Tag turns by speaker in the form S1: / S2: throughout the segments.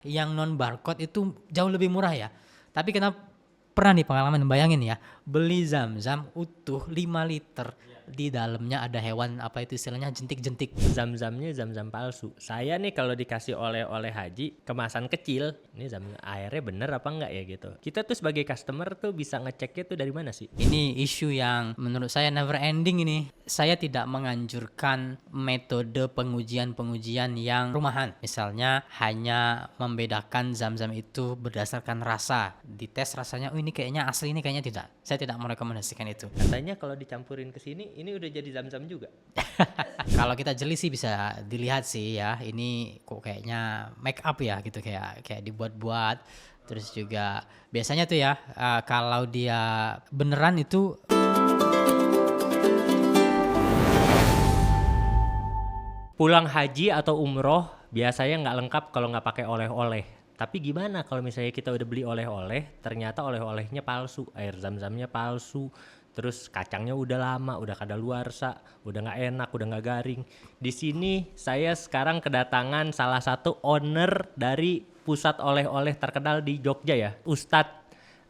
S1: yang non barcode itu jauh lebih murah ya. Tapi pernah nih pengalaman, bayangin ya, beli Zam-Zam utuh 5 liter, di dalamnya ada hewan apa itu istilahnya, jentik-jentik.
S2: Zam-zamnya zam-zam palsu. Saya nih kalau dikasih oleh-oleh haji kemasan kecil, ini zam airnya bener apa enggak ya gitu. Kita tuh sebagai customer tuh bisa ngeceknya tuh dari mana sih?
S1: Ini isu yang menurut saya never ending ini. Saya tidak menganjurkan metode pengujian-pengujian yang rumahan. Misalnya hanya membedakan Zam-Zam itu berdasarkan rasa. Dites rasanya, oh ini kayaknya asli, ini kayaknya tidak. Saya tidak merekomendasikan itu.
S2: Katanya kalau dicampurin ke sini, ini udah jadi zam-zam juga.
S1: Kalau kita jeli sih bisa dilihat sih ya, ini kok kayaknya make up ya gitu, kayak dibuat-buat. Terus juga biasanya tuh ya, kalau dia beneran itu
S2: Pulang haji atau umroh biasanya nggak lengkap kalau nggak pakai oleh-oleh. Tapi gimana kalau misalnya kita udah beli oleh-oleh, ternyata oleh-olehnya palsu, air zam-zamnya palsu, terus kacangnya udah lama, udah kadaluarsa, udah nggak enak, udah nggak garing. Di sini saya sekarang kedatangan salah satu owner dari pusat oleh-oleh terkenal di Jogja ya, Ustadz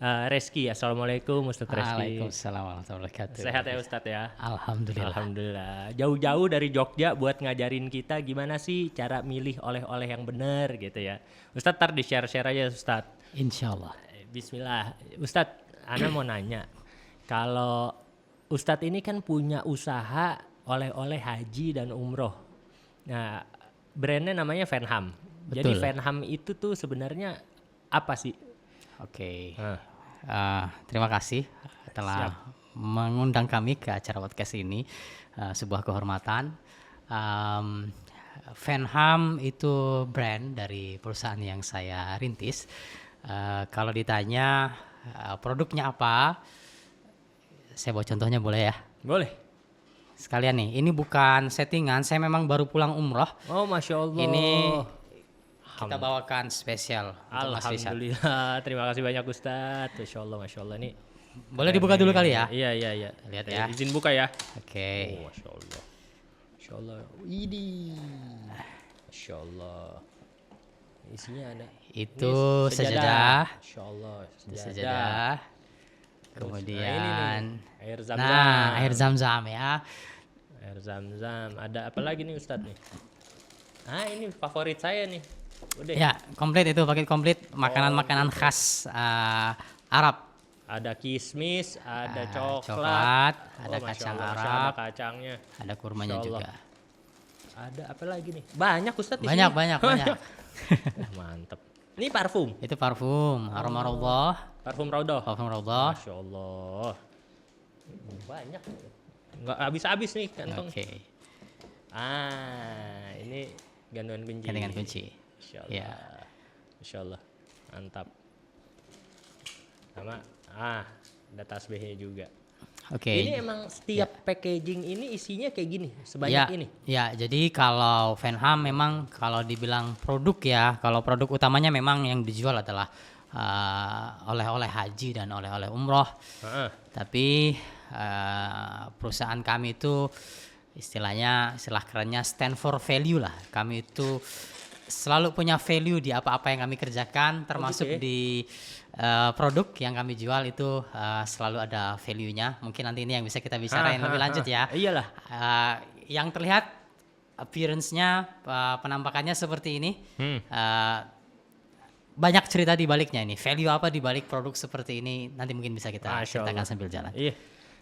S2: Reski. Assalamualaikum Ustadz Reski.
S1: Waalaikumsalam warahmatullahi wabarakatuh.
S2: Sehat ya Ustadz ya?
S1: Alhamdulillah.
S2: Alhamdulillah. Jauh-jauh dari Jogja buat ngajarin kita gimana sih cara milih oleh-oleh yang benar gitu ya. Ustadz ntar di-share-share aja Ustadz.
S1: Insyaallah.
S2: Bismillah. Ustadz, Ana mau nanya. Kalau Ustadz ini kan punya usaha oleh-oleh haji dan umroh. Nah, brandnya namanya Venham. Jadi
S1: Betul.
S2: Venham itu tuh sebenarnya apa sih?
S1: Oke.
S2: Nah,
S1: Terima kasih telah mengundang kami ke acara podcast ini. Sebuah kehormatan. Venham itu brand dari perusahaan yang saya rintis. Kalau ditanya produknya apa, saya bawa contohnya boleh ya?
S2: boleh.
S1: Sekalian nih, ini bukan settingan, saya memang baru pulang umroh.
S2: Oh, Masya Allah.
S1: Ini kita bawakan spesial untuk Mas Rizal.
S2: Alhamdulillah, terima kasih banyak Ustadz. Masya Allah nih.
S1: Boleh dibuka dulu kali ya?
S2: Iya.
S1: Lihat ya.
S2: Izin buka ya.
S1: Oke.
S2: Oh, Masya Allah. Masya Allah. Widih. Masya Allah. Isinya ada.
S1: Itu
S2: Ini
S1: sejadah.
S2: Masya Allah.
S1: Sejadah.
S2: Terus,
S1: Kemudian,
S2: nah, ini nih, air zam-zam.
S1: nah air zam-zam ya.
S2: Air zam-zam. Ada apa lagi nih Ustadz nih? Ah, ini favorit saya nih. Udah.
S1: Ya, komplit itu, paket komplit makanan-makanan khas Arab.
S2: Ada kismis, ada coklat,
S1: Coklat, ada
S2: Masya
S1: kacang
S2: Allah, Masya
S1: Arab,
S2: ada kacangnya,
S1: ada kurmanya
S2: Masya Allah.
S1: juga.
S2: Ada apa lagi nih? Banyak Ustadz di sini.
S1: Banyak.
S2: Mantep. Ini parfum.
S1: Itu parfum, aroma Allah,
S2: Parfum Raudoh.
S1: parfum Allah.
S2: Masya Allah. Banyak. Nggak habis-habis nih kantong.
S1: Oke,
S2: Ini gantungan kunci.
S1: gantungan kunci.
S2: Masya Allah.
S1: Ya.
S2: Masya Allah. Mantap. Sama, ada tasbihnya juga.
S1: Oke.
S2: Ini emang setiap packaging ini isinya kayak gini, sebanyak ini?
S1: Ya, jadi kalau Venham memang kalau dibilang produk ya, kalau produk utamanya memang yang dijual adalah oleh-oleh haji dan oleh-oleh umroh. Tapi perusahaan kami itu istilah kerennya stand for value lah. Kami itu selalu punya value di apa-apa yang kami kerjakan, termasuk
S2: gitu ya?
S1: di produk yang kami jual itu selalu ada value-nya. Mungkin nanti ini yang bisa kita bicarain lebih lanjut ya.
S2: Iyalah.
S1: Yang terlihat appearance-nya, penampakannya seperti ini. Banyak cerita di baliknya ini. Value apa di balik produk seperti ini, nanti mungkin bisa kita
S2: Masya
S1: ceritakan
S2: Allah.
S1: sambil jalan.
S2: Iya.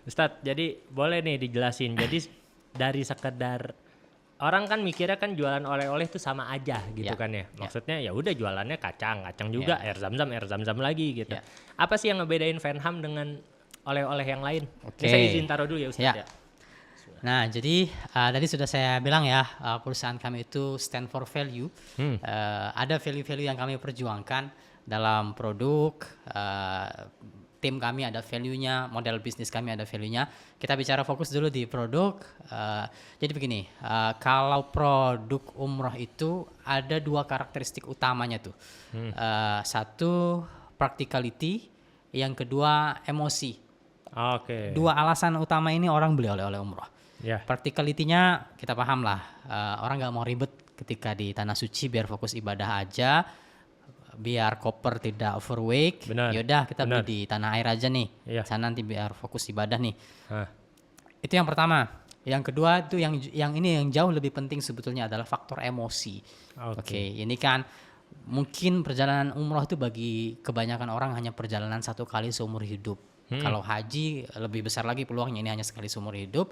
S2: Ustadz, jadi boleh nih dijelasin. Jadi dari sekedar orang kan mikirnya kan jualan oleh-oleh itu sama aja gitu
S1: Ya,
S2: kan ya.
S1: ya.
S2: Maksudnya ya udah jualannya kacang juga, air zam-zam lagi gitu.
S1: Ya.
S2: Apa sih yang ngebedain Venham dengan oleh-oleh yang lain?
S1: Oke.
S2: Ini saya izin taruh dulu ya Ustadz
S1: Ya.
S2: ya.
S1: Nah, jadi tadi sudah saya bilang ya, perusahaan kami itu stand for value. Ada value-value yang kami perjuangkan dalam produk. Tim kami ada value-nya, model bisnis kami ada value-nya. Kita bicara fokus dulu di produk. Jadi begini, kalau produk umroh itu ada 2 karakteristik utamanya tuh. Satu, practicality, yang kedua emosi.
S2: Oke.
S1: 2 alasan utama ini orang beli oleh-oleh umroh.
S2: Ya.
S1: Practicality-nya kita paham lah, orang nggak mau ribet ketika di tanah suci, biar fokus ibadah aja. biar koper tidak overweight,
S2: Benar,
S1: yaudah kita beli
S2: benar.
S1: di tanah air aja nih.
S2: Iya.
S1: Sana nanti biar fokus ibadah nih.
S2: Hah.
S1: Itu yang pertama. Yang kedua itu yang ini yang jauh lebih penting sebetulnya adalah faktor emosi. Oke, ini kan mungkin perjalanan umroh itu bagi kebanyakan orang hanya perjalanan satu kali seumur hidup. Kalau haji lebih besar lagi peluangnya, ini hanya sekali seumur hidup.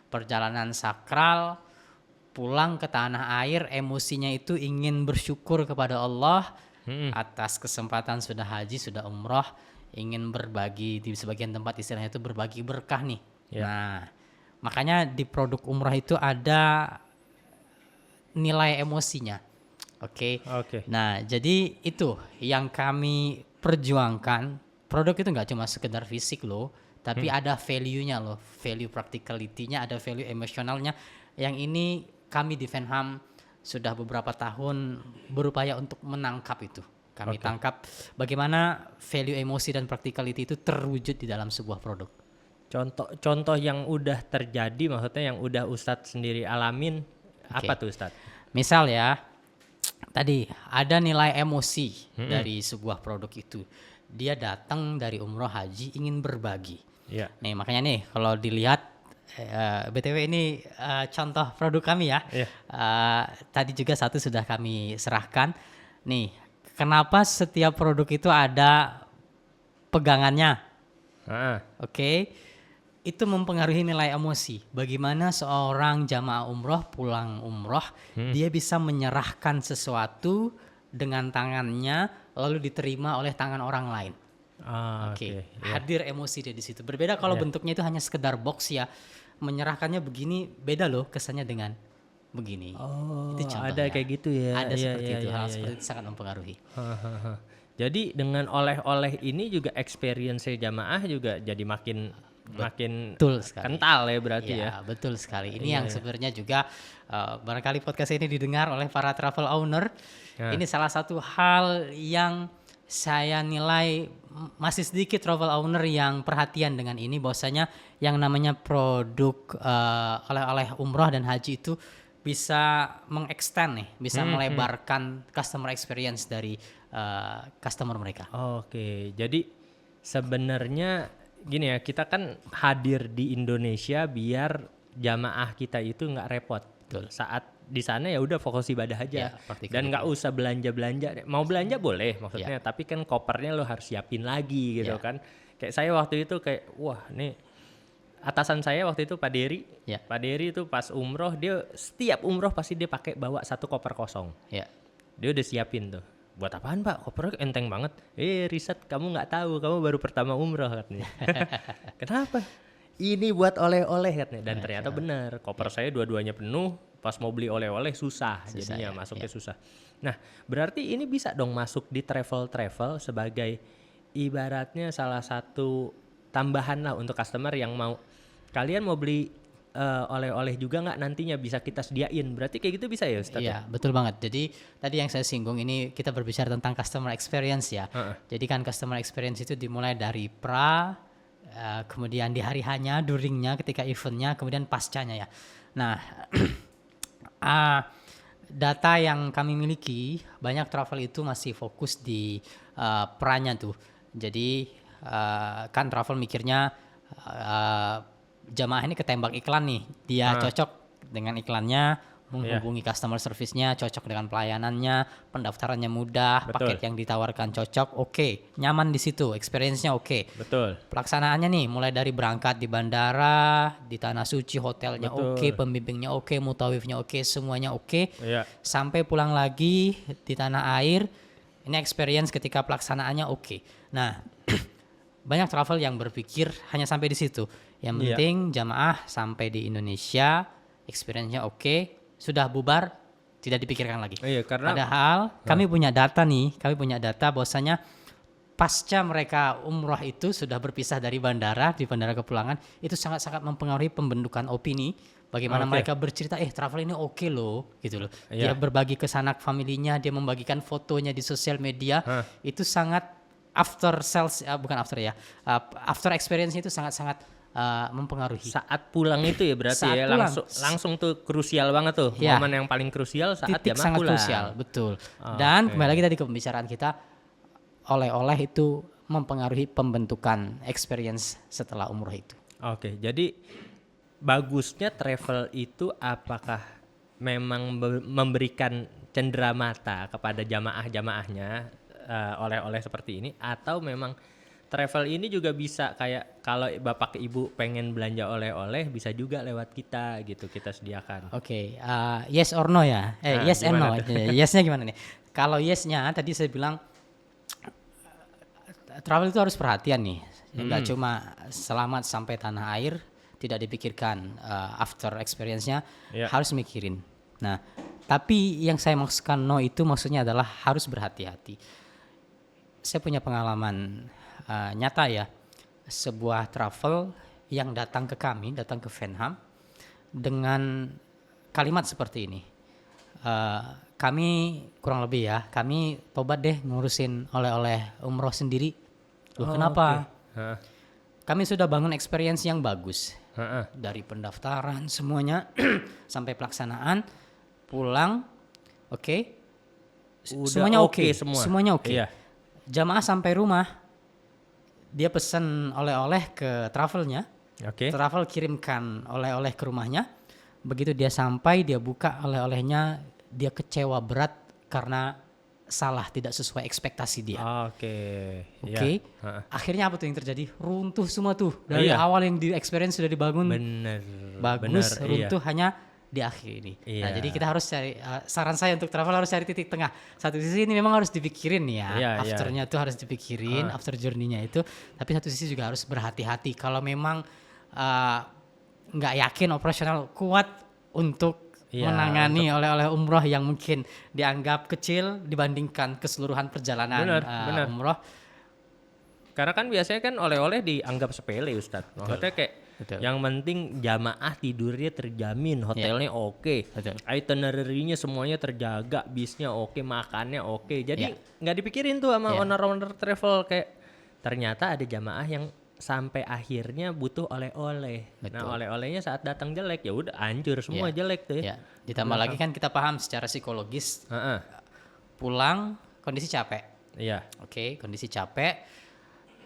S1: Perjalanan sakral, pulang ke tanah air, emosinya itu ingin bersyukur kepada Allah atas kesempatan sudah haji, sudah umroh, ingin berbagi di sebagian tempat istilahnya itu berbagi berkah nih. Nah, makanya di produk umroh itu ada nilai emosinya. Oke. Nah, jadi itu yang kami perjuangkan. Produk itu nggak cuma sekedar fisik loh, tapi ada value-nya loh, value practicality-nya, ada value emosionalnya. Yang ini kami di Venham sudah beberapa tahun berupaya untuk menangkap itu. Kami tangkap bagaimana value emosi dan practicality itu terwujud di dalam sebuah produk.
S2: Contoh yang udah terjadi, maksudnya yang udah Ustadz sendiri alamin, apa tuh Ustadz?
S1: Misal ya, tadi ada nilai emosi dari sebuah produk itu. Dia datang dari umroh haji ingin berbagi.
S2: Iya.
S1: Nih makanya nih kalau dilihat BTW ini contoh produk kami ya. Tadi juga satu sudah kami serahkan. Nih, kenapa setiap produk itu ada pegangannya? Oke. Itu mempengaruhi nilai emosi. Bagaimana seorang jamaah umroh pulang umroh, dia bisa menyerahkan sesuatu dengan tangannya lalu diterima oleh tangan orang lain. Hadir emosi dia di situ. Berbeda kalau bentuknya itu hanya sekedar box ya. Menyerahkannya begini beda loh kesannya dengan begini. Itu contohnya.
S2: Ada kayak gitu ya.
S1: Ada seperti itu. Hal seperti itu sangat mempengaruhi.
S2: Jadi dengan oleh-oleh ini juga experience jamaah juga jadi makin
S1: betul sekali.
S2: Kental ya berarti ya.
S1: Betul sekali. Ini yang sebenarnya juga barangkali podcast ini didengar oleh para travel owner. Ini salah satu hal yang saya nilai masih sedikit travel owner yang perhatian dengan ini, bahwasanya yang namanya produk oleh-oleh umroh dan haji itu bisa mengextend nih, bisa melebarkan customer experience dari customer mereka.
S2: Jadi sebenarnya gini ya, kita kan hadir di Indonesia biar jamaah kita itu nggak repot. Saat di sana ya udah fokus ibadah aja, dan nggak usah belanja. Mau belanja boleh maksudnya, tapi kan kopernya lo harus siapin lagi gitu kan. Kayak saya waktu itu kayak wah nih atasan saya waktu itu Pak Dery. Pak Dery itu pas umroh, dia setiap umroh pasti dia pakai bawa satu koper kosong. Dia udah siapin tuh. Buat apaan Pak? Kopernya enteng banget. Riset kamu nggak tahu, kamu baru pertama umroh katanya. Kenapa? Ini buat oleh-oleh katanya. Dan ternyata benar, koper saya dua-duanya penuh. Pas mau beli oleh-oleh susah jadinya masuknya susah. Nah berarti ini bisa dong masuk di travel sebagai ibaratnya salah satu tambahan lah untuk customer yang mau, kalian mau beli oleh-oleh juga nggak nantinya bisa kita sediain. Berarti kayak gitu bisa ya Ustadz?
S1: Iya betul banget. Jadi tadi yang saya singgung ini kita berbicara tentang customer experience ya. Jadi kan customer experience itu dimulai dari kemudian di hari hanya, duringnya, ketika eventnya, kemudian pascanya ya. Nah data yang kami miliki, banyak travel itu masih fokus di pra-nya tuh. Jadi kan travel mikirnya jamaah ini ketembak iklan nih, dia cocok dengan iklannya, menghubungi customer service-nya, cocok dengan pelayanannya, pendaftarannya mudah, paket yang ditawarkan cocok, nyaman di situ, experience-nya Pelaksanaannya nih, mulai dari berangkat di bandara, di tanah suci, hotelnya pembimbingnya mutawifnya semuanya sampai pulang lagi di tanah air, ini experience ketika pelaksanaannya Nah, banyak travel yang berpikir hanya sampai di situ. Yang penting jamaah sampai di Indonesia, experience-nya sudah bubar, tidak dipikirkan lagi. Padahal kami punya data bahwasanya pasca mereka umroh itu sudah berpisah dari bandara, di bandara kepulangan, itu sangat-sangat mempengaruhi pembentukan opini. Bagaimana mereka bercerita, travel ini loh, gitu loh. Dia berbagi ke sanak familinya, dia membagikan fotonya di sosial media, itu sangat after experience itu sangat-sangat mempengaruhi.
S2: Saat pulang itu ya berarti langsung tuh krusial banget tuh. Momen yang paling krusial saat
S1: titik
S2: jamaah
S1: sangat
S2: pulang.
S1: Krusial, betul. Dan kembali lagi tadi ke pembicaraan kita, oleh-oleh itu mempengaruhi pembentukan experience setelah umroh itu.
S2: Oke, jadi bagusnya travel itu apakah memang memberikan cenderamata kepada jamaah-jamaahnya oleh-oleh seperti ini, atau memang travel ini juga bisa kayak kalau bapak ibu pengen belanja oleh-oleh bisa juga lewat kita gitu, kita sediakan.
S1: Oke, yes or no ya? Yes and no.
S2: Gimana tuh?
S1: Yesnya gimana nih? Kalau yesnya tadi saya bilang travel itu harus perhatian nih. Nggak cuma selamat sampai tanah air, tidak dipikirkan after experience-nya,
S2: Iya.
S1: harus mikirin. Nah, tapi yang saya maksudkan no itu maksudnya adalah harus berhati-hati. Saya punya pengalaman nyata ya, sebuah travel yang datang ke kami, datang ke Venham dengan kalimat seperti ini. Kami kurang lebih ya, kami tobat deh ngurusin oleh-oleh umroh sendiri. Loh, kenapa?
S2: Heeh.
S1: Kami sudah bangun experience yang bagus.
S2: Heeh.
S1: Dari pendaftaran semuanya sampai pelaksanaan, pulang, oke.
S2: Udah
S1: Semuanya
S2: oke
S1: oke,
S2: semua.
S1: semuanya oke.
S2: Iya.
S1: Jamaah sampai rumah, dia pesan oleh-oleh ke travelnya,
S2: Oke.
S1: travel kirimkan oleh-oleh ke rumahnya. Begitu dia sampai, dia buka oleh-olehnya, dia kecewa berat karena salah, tidak sesuai ekspektasi dia.
S2: Oke.
S1: Oke,
S2: Iya. Heeh.
S1: akhirnya apa tuh yang terjadi? Runtuh semua tuh dari
S2: Iya.
S1: awal yang di experience sudah dibangun
S2: Bener.
S1: bagus,
S2: Bener,
S1: runtuh hanya di akhir ini. Nah,
S2: Iya.
S1: jadi kita harus cari saran saya untuk travel harus cari titik tengah. Satu sisi ini memang harus dipikirin ya,
S2: Iya, iya.
S1: afternya tuh harus dipikirin, after journey-nya itu. Tapi satu sisi juga harus berhati-hati kalau memang nggak yakin operasional kuat untuk
S2: Iya,
S1: menangani oleh-oleh umroh yang mungkin dianggap kecil dibandingkan keseluruhan perjalanan
S2: Benar.
S1: umroh.
S2: Karena kan biasanya kan oleh-oleh dianggap sepele, Ustadz. Maksudnya kayak
S1: Betul.
S2: yang penting jamaah tidurnya terjamin, hotelnya oke,
S1: Betul.
S2: itinerary-nya semuanya terjaga, bisnya oke, makannya oke. Jadi
S1: Ya.
S2: nggak dipikirin tuh sama
S1: Ya.
S2: owner-owner travel kayak ternyata ada jamaah yang sampai akhirnya butuh oleh-oleh.
S1: Betul.
S2: Nah, oleh-olehnya saat datang jelek ya udah hancur semua
S1: Ya.
S2: jelek tuh ya.
S1: Ya, ditambah lagi kan kita paham secara psikologis,
S2: Heeh.
S1: pulang kondisi capek.
S2: Iya.
S1: Oke, kondisi capek.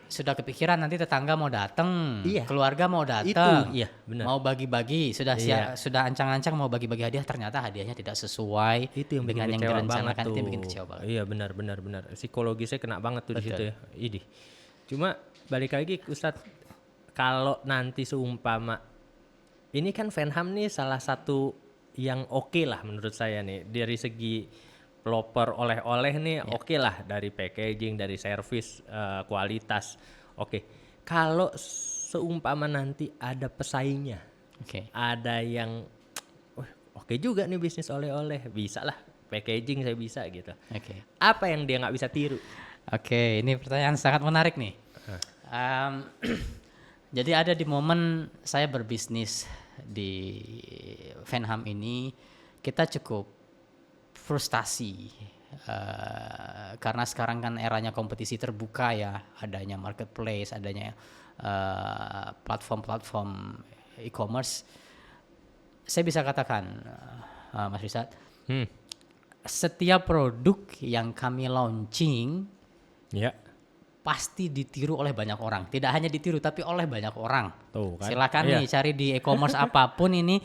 S1: Sudah kepikiran nanti tetangga mau datang,
S2: Iya.
S1: keluarga mau
S2: Itu,
S1: datang,
S2: iya, benar.
S1: mau bagi-bagi, sudah
S2: Iya.
S1: sudah ancang-ancang mau bagi-bagi hadiah, ternyata hadiahnya tidak sesuai
S2: Itu yang
S1: dengan
S2: bikin
S1: yang
S2: kecewa
S1: direncanakan,
S2: banget
S1: itu yang
S2: tuh.
S1: bikin kecewa banget.
S2: Iya, benar. Psikologisnya kena banget tuh di
S1: Betul.
S2: situ ya. Idih. Cuma balik lagi Ustadz, kalau nanti seumpama ini kan Venham nih salah satu yang oke lah menurut saya nih dari segi pelopor oleh-oleh nih oke lah, dari packaging, dari service, kualitas. Oke. Kalau seumpama nanti ada pesaingnya,
S1: Oke.
S2: ada yang oke juga nih bisnis oleh-oleh, bisa lah packaging saya bisa gitu.
S1: Oke.
S2: Apa yang dia nggak bisa tiru?
S1: Oke, ini pertanyaan sangat menarik nih. Jadi ada di momen saya berbisnis di Venham ini, kita cukup frustasi karena sekarang kan eranya kompetisi terbuka ya, adanya marketplace, adanya platform-platform e-commerce. Saya bisa katakan, Mas Rizat, setiap produk yang kami launching
S2: Ya.
S1: pasti ditiru oleh banyak orang. Tidak hanya ditiru tapi oleh banyak orang.
S2: Tuh kan.
S1: Silakan
S2: Iya.
S1: nih cari di e-commerce apapun ini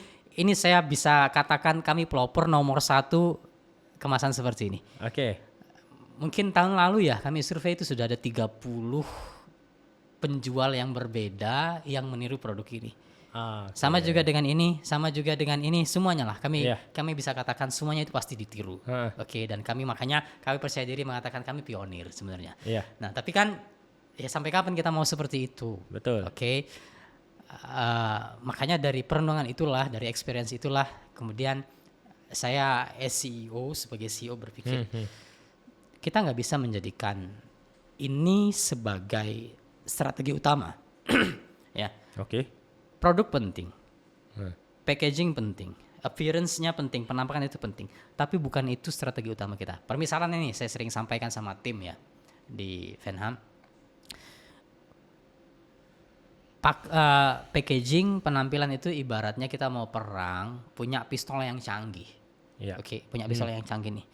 S1: saya bisa katakan kami pelopor nomor 1 kemasan seperti ini.
S2: Oke.
S1: Mungkin tahun lalu ya kami survei itu sudah ada 30 penjual yang berbeda yang meniru produk ini. Sama juga dengan ini, semuanya lah. Kami bisa katakan semuanya itu pasti ditiru. Oke, dan kami percaya diri mengatakan kami pionir sebenarnya.
S2: Iya.
S1: Nah, tapi kan ya sampai kapan kita mau seperti itu?
S2: Betul.
S1: Oke. Makanya dari perenungan itulah, dari experience itulah, kemudian saya sebagai CEO berpikir kita nggak bisa menjadikan ini sebagai strategi utama. Ya.
S2: Oke.
S1: Produk penting, packaging penting, appearance-nya penting, penampakan itu penting. Tapi bukan itu strategi utama kita. Permisalan ini saya sering sampaikan sama tim ya di Venham. Packaging, penampilan itu ibaratnya kita mau perang, punya pistol yang canggih.
S2: Iya.
S1: Oke, punya pistol yang canggih nih.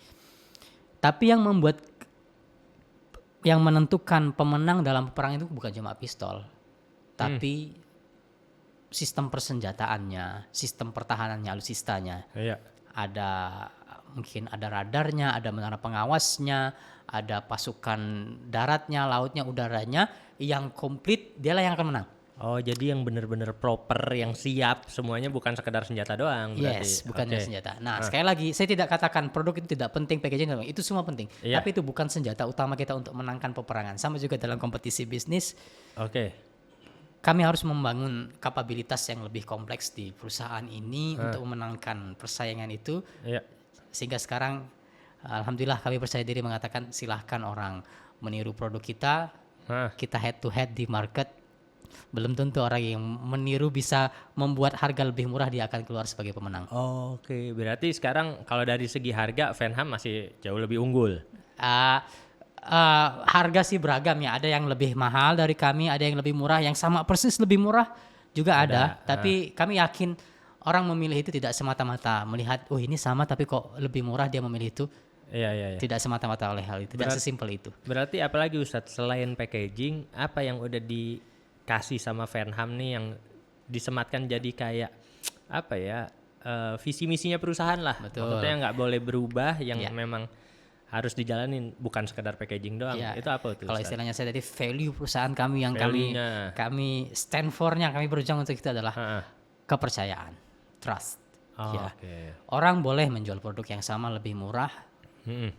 S1: Tapi yang membuat yang menentukan pemenang dalam perang itu bukan cuma pistol, tapi sistem persenjataannya, sistem pertahanannya, alutsistanya.
S2: Iya.
S1: Mungkin ada radarnya, ada menara pengawasnya, ada pasukan daratnya, lautnya, udaranya yang komplit, dialah yang akan menang.
S2: Oh, jadi yang benar-benar proper, yang siap, semuanya bukan sekedar senjata doang berarti.
S1: Yes, bukan
S2: Oke.
S1: senjata. Nah, sekali lagi saya tidak katakan produk itu tidak penting, packaging itu semua penting.
S2: Iya.
S1: Tapi itu bukan senjata utama kita untuk menangkan peperangan. Sama juga dalam kompetisi bisnis,
S2: Oke.
S1: kami harus membangun kapabilitas yang lebih kompleks di perusahaan ini untuk memenangkan persaingan itu.
S2: Iya.
S1: Sehingga sekarang alhamdulillah kami percaya diri mengatakan silahkan orang meniru produk kita.
S2: Hah.
S1: Kita head to head di market. Belum tentu orang yang meniru bisa membuat harga lebih murah, dia akan keluar sebagai pemenang.
S2: Oke, berarti sekarang kalau dari segi harga Venham masih jauh lebih unggul.
S1: Harga sih beragam ya, ada yang lebih mahal dari kami, ada yang lebih murah, yang sama persis lebih murah juga ada. Tapi kami yakin orang memilih itu tidak semata-mata melihat, oh ini sama tapi kok lebih murah dia memilih itu.
S2: Iya.
S1: Tidak semata-mata oleh hal itu, tidak sesimpel itu.
S2: Berarti apalagi Ustadz, selain packaging, apa yang udah dikasih sama Venham nih yang disematkan jadi kayak apa ya, visi misinya perusahaan lah.
S1: Betul.
S2: Maksudnya nggak boleh berubah, yang
S1: Iya.
S2: memang harus dijalanin, bukan sekedar packaging doang.
S1: Ya,
S2: Itu apa tuh
S1: kalau
S2: Ustadz?
S1: istilahnya saya tadi, value perusahaan kami yang
S2: Value-nya.
S1: kami stand for-nya, kami berjuang untuk itu adalah
S2: Heeh.
S1: kepercayaan, trust.
S2: Oh,
S1: Ya.
S2: Oke.
S1: Orang boleh menjual produk yang sama lebih murah,
S2: Mm-mm.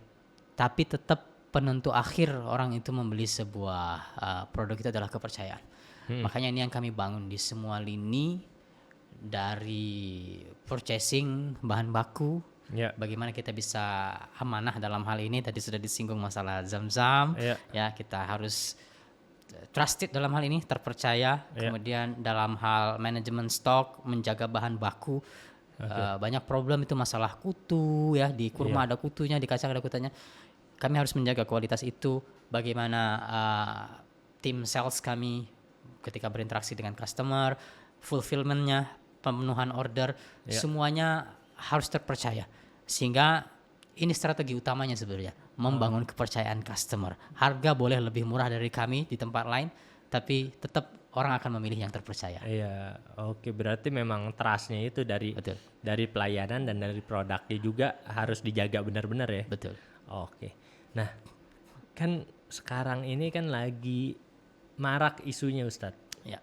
S1: tapi tetap penentu akhir orang itu membeli sebuah produk itu adalah kepercayaan. Makanya ini yang kami bangun di semua lini, dari purchasing bahan baku,
S2: Ya.
S1: bagaimana kita bisa amanah dalam hal ini. Tadi sudah disinggung masalah Zam-Zam,
S2: Iya.
S1: ya kita harus trusted dalam hal ini, terpercaya. Kemudian dalam hal manajemen stok, menjaga bahan baku. Banyak problem itu masalah kutu ya, di kurma ada kutunya, di kacang ada kutunya. Kami harus menjaga kualitas itu. Bagaimana tim sales kami ketika berinteraksi dengan customer, fulfillment-nya, pemenuhan order, semuanya harus terpercaya. Sehingga ini strategi utamanya sebenarnya, membangun kepercayaan customer. Harga boleh lebih murah dari kami di tempat lain, tapi tetap orang akan memilih yang terpercaya.
S2: Iya, oke, berarti memang trust-nya itu dari
S1: Betul.
S2: dari pelayanan dan dari produknya juga harus dijaga benar-benar ya.
S1: Betul.
S2: Oke. Nah, kan sekarang ini kan lagi marak isunya Ustadz.
S1: Ya.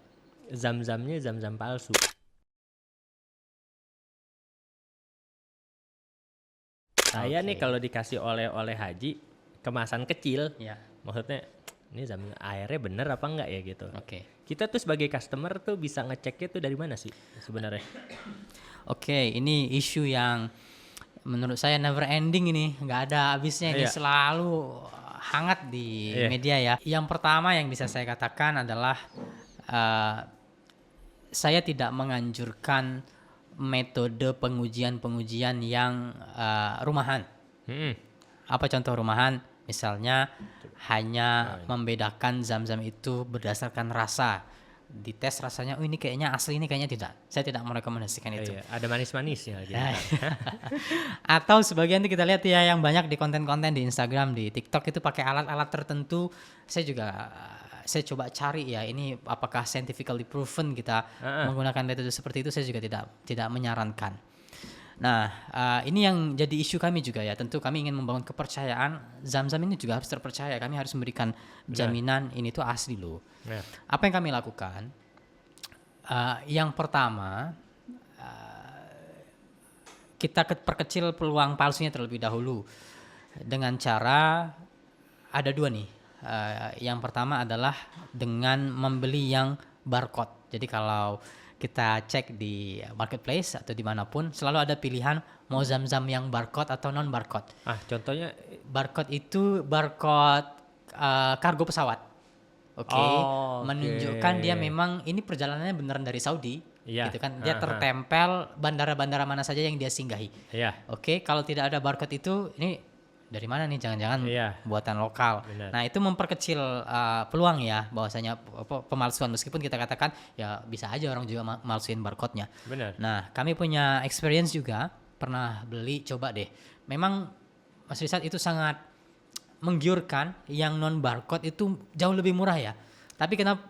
S2: Zam-zamnya zam-zam palsu. Saya nih kalau dikasih oleh-oleh haji kemasan kecil,
S1: Ya.
S2: maksudnya ini zam airnya bener apa enggak ya gitu.
S1: Oke.
S2: Kita tuh sebagai customer tuh bisa ngeceknya tuh dari mana sih sebenarnya?
S1: Oke, ini isu yang menurut saya never ending ini, nggak ada habisnya ini,
S2: Iya.
S1: selalu hangat di media ya. Yang pertama yang bisa saya katakan adalah saya tidak menganjurkan metode pengujian-pengujian yang rumahan. Apa contoh rumahan? Misalnya hanya membedakan zam-zam itu berdasarkan rasa. Dites rasanya, oh ini kayaknya asli, ini kayaknya tidak. Saya tidak merekomendasikan itu.
S2: Iya, ada manis-manisnya gitu.
S1: Atau sebagian itu kita lihat ya yang banyak di konten-konten di Instagram, di TikTok itu pakai alat-alat tertentu. Saya coba cari ya, ini apakah scientifically proven kita menggunakan metode seperti itu. Saya juga tidak menyarankan. Nah, ini yang jadi isu kami juga ya. Tentu kami ingin membangun kepercayaan. Zam-zam ini juga harus terpercaya. Kami harus memberikan jaminan ini tuh asli loh.
S2: Nah.
S1: Apa yang kami lakukan? Yang pertama, kita perkecil peluang palsunya terlebih dahulu dengan cara ada dua nih. Yang pertama adalah dengan membeli yang barcode. Jadi kalau kita cek di marketplace atau dimanapun, selalu ada pilihan mau zam-zam yang barcode atau non barcode.
S2: Contohnya
S1: Barcode itu barcode kargo pesawat. Oke, menunjukkan dia memang ini perjalanannya beneran dari Saudi, gitu kan? Dia tertempel bandara-bandara mana saja yang dia singgahi. Oke, kalau tidak ada barcode itu, ini dari mana nih? Jangan-jangan buatan lokal.
S2: Benar.
S1: Nah, itu memperkecil peluang ya, bahwasanya pemalsuan, meskipun kita katakan ya bisa aja orang juga malsuin barcode-nya.
S2: Benar.
S1: Nah, kami punya experience juga, pernah beli, coba deh. Memang Mas Rizat itu sangat menggiurkan yang non barcode itu jauh lebih murah ya. Tapi kenapa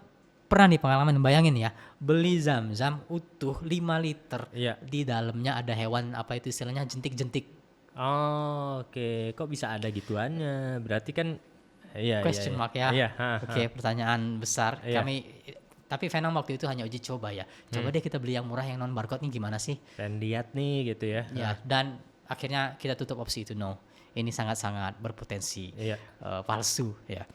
S1: pernah nih pengalaman bayangin ya, beli Zam-Zam utuh 5 liter.
S2: Iya.
S1: Di dalamnya ada hewan apa itu istilahnya jentik-jentik.
S2: Oh, oke. Kok bisa ada gituannya? Berarti kan iya
S1: Question mark ya.
S2: Iya,
S1: Oke, pertanyaan besar.
S2: Iya.
S1: Tapi Venom waktu itu hanya uji coba ya. Coba deh kita beli yang murah yang non barcode nih gimana sih?
S2: Pengen lihat nih gitu ya.
S1: Ya, dan akhirnya kita tutup opsi itu no. Ini sangat-sangat berpotensi
S2: Iya.
S1: palsu ya.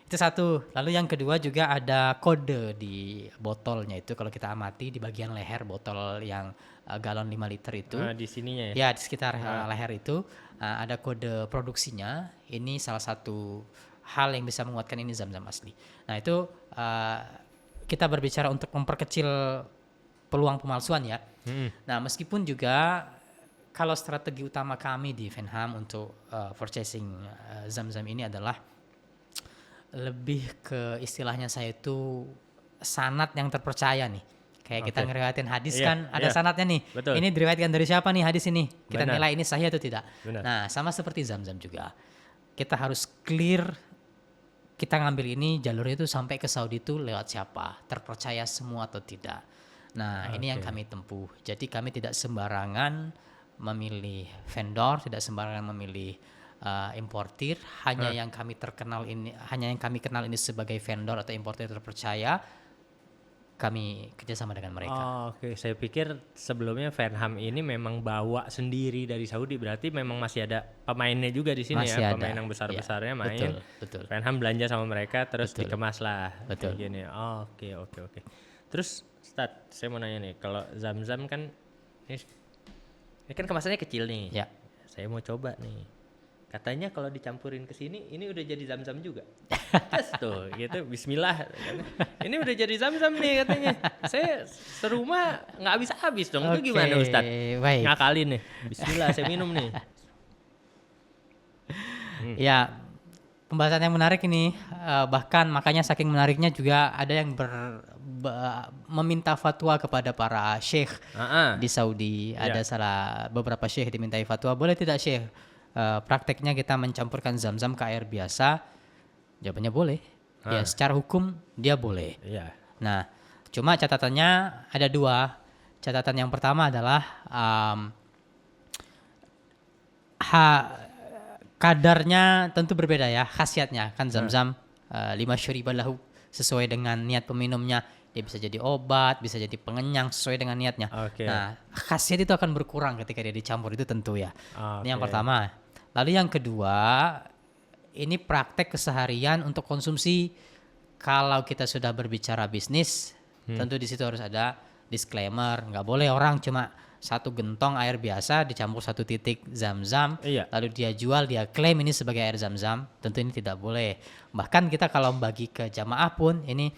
S1: Itu satu. Lalu yang kedua juga ada kode di botolnya itu kalau kita amati di bagian leher botol yang galon 5 liter itu.
S2: Di sininya ya.
S1: Ya, di sekitar leher itu ada kode produksinya. Ini salah satu hal yang bisa menguatkan ini Zam-Zam asli. Nah, itu kita berbicara untuk memperkecil peluang pemalsuan ya. Nah, meskipun juga kalau strategi utama kami di Venham untuk purchasing Zam-Zam ini adalah lebih ke istilahnya saya itu sanad yang terpercaya nih. Kayak kita ngeriwayatin hadis kan ada sanadnya nih.
S2: Betul.
S1: Ini diriwayatkan dari siapa nih hadis ini? Kita
S2: Benar.
S1: nilai ini sahih atau tidak.
S2: Benar.
S1: Nah, sama seperti Zam-Zam juga. Kita harus clear kita ngambil ini jalurnya itu sampai ke Saudi itu lewat siapa? Terpercaya semua atau tidak? Nah, ini yang kami tempuh. Jadi kami tidak sembarangan memilih vendor, tidak sembarangan memilih importir, hanya yang kami kenal ini sebagai vendor atau importir terpercaya, kami kerjasama dengan mereka.
S2: Oke. Saya pikir sebelumnya Venham ini memang bawa sendiri dari Saudi, berarti memang masih ada pemainnya juga di sini
S1: Masih
S2: ya,
S1: ada.
S2: pemain yang besar-besarnya
S1: Ya,
S2: main.
S1: betul.
S2: Venham belanja sama mereka terus dikemas lah.
S1: Betul.
S2: Kayak gini. Oke. Terus Stad, saya mau nanya nih, kalau Zam-Zam kan ini kan kemasannya kecil nih.
S1: Ya.
S2: Saya mau coba nih. Katanya kalau dicampurin ke sini ini udah jadi Zam-Zam juga. Terus tuh gitu bismillah. Ini udah jadi Zam-Zam nih katanya. Saya serumah nggak habis-habis dong. Itu gimana Ustadz?
S1: Baik.
S2: Ngakalin nih. Bismillah saya minum nih.
S1: Ya, pembahasan yang menarik ini. Bahkan makanya saking menariknya juga ada yang meminta fatwa kepada para syekh di Saudi. Ada beberapa syekh dimintai fatwa. Boleh tidak syekh? Prakteknya kita mencampurkan Zam-Zam ke air biasa. Jawabannya boleh. Ya, secara hukum dia boleh.
S2: Iya.
S1: Nah, cuma catatannya ada 2. Catatan yang pertama adalah kadarnya tentu berbeda ya, khasiatnya kan Zam-Zam 5 syuriban lahu sesuai dengan niat peminumnya. Dia bisa jadi obat, bisa jadi pengenyang sesuai dengan niatnya. Nah, khasiat itu akan berkurang ketika dia dicampur itu tentu ya. Ini yang pertama. Lalu yang kedua, ini praktek keseharian untuk konsumsi. Kalau kita sudah berbicara bisnis, tentu di situ harus ada disclaimer. Nggak boleh orang cuma 1 gentong air biasa dicampur 1 titik Zam-Zam, lalu dia jual, dia klaim ini sebagai air Zam-Zam. Tentu ini tidak boleh. Bahkan kita kalau bagi ke jamaah pun, ini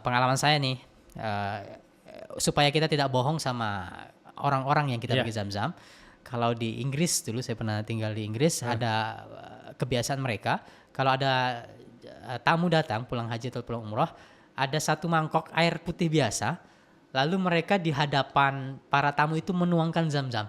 S1: pengalaman saya nih, supaya kita tidak bohong sama orang-orang yang kita bagi Zam-Zam. Kalau di Inggris dulu saya pernah tinggal di Inggris, ada kebiasaan mereka kalau ada tamu datang pulang haji atau pulang umroh, ada 1 mangkok air putih biasa, lalu mereka di hadapan para tamu itu menuangkan Zam-Zam